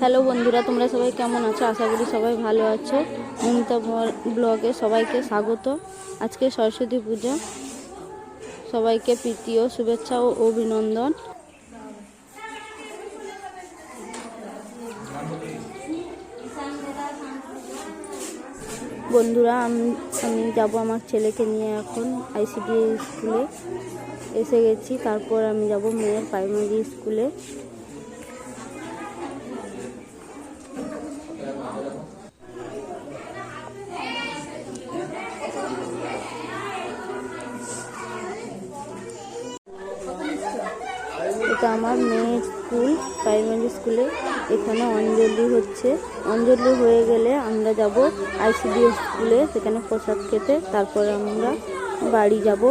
Hello বন্ধুরা, তোমরা সবাই কেমন আছো? আশা করি সবাই ভালো আছো। মমিতা ব্লগে সবাইকে স্বাগত। আজকে সরস্বতী পূজা, সবাইকে প্রীতি ও শুভেচ্ছা ও অভিনন্দন। বন্ধুরা, আমি যাব আমার ছেলেকে নিয়ে এখন ICDA স্কুলে এসে গেছি। তারপর আমি যাব মেয়ের প্রাইমারি স্কুলে। এটা আমার মেয়ের স্কুল, প্রাইমারি স্কুলে। এখানে অঞ্জলি হচ্ছে। অঞ্জলি হয়ে গেলে আমরা যাব ICDA স্কুলে, সেখানে প্রসাদ খেতে। তারপরে আমরা বাড়ি যাব।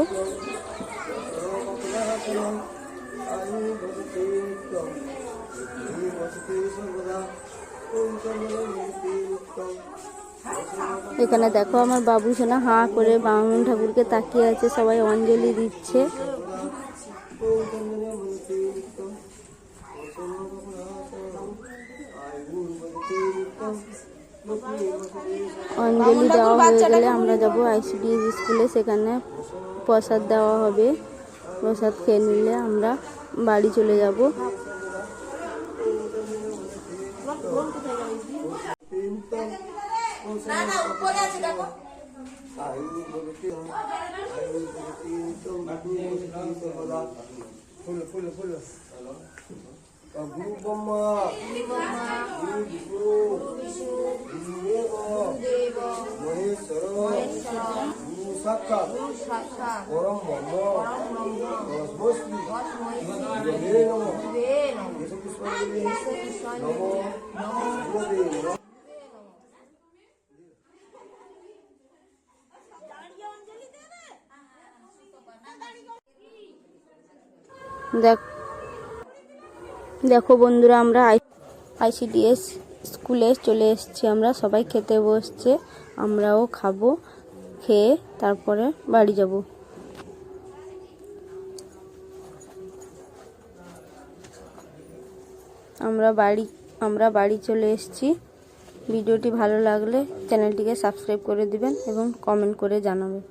এখানে দেখো আমার বাবু সোনা হাঁ করে বামুন ঠাকুরকে তাকিয়ে আছে, সবাই অঞ্জলি দিচ্ছে। অঞ্জলি দেওয়া হয়ে গেলে আমরা যাব ICDA স্কুলে, সেখানে প্রসাদ দেওয়া হবে। প্রসাদ খেয়ে নিলে আমরা বাড়ি চলে যাব। গুরু ব্রহ্মা গুরু বিষ্ণু গুরুদেব মহেশ্বর গুরু সাক্ষাৎ পরম ব্রহ্ম তস্मै গুরুবে নমঃ। নমো গুরুবে নমঃ। দেখো বন্ধুরা, আমরা ICDA স্কুলে চলে এসেছি। আমরা সবাই খেতে বসছে, আমরাও খাবো। খেয়ে তারপরে বাড়ি যাব। আমরা বাড়ি চলে এসেছি। ভিডিওটি ভালো লাগলে চ্যানেলটিকে সাবস্ক্রাইব করে দিবেন এবং কমেন্ট করে জানাবেন।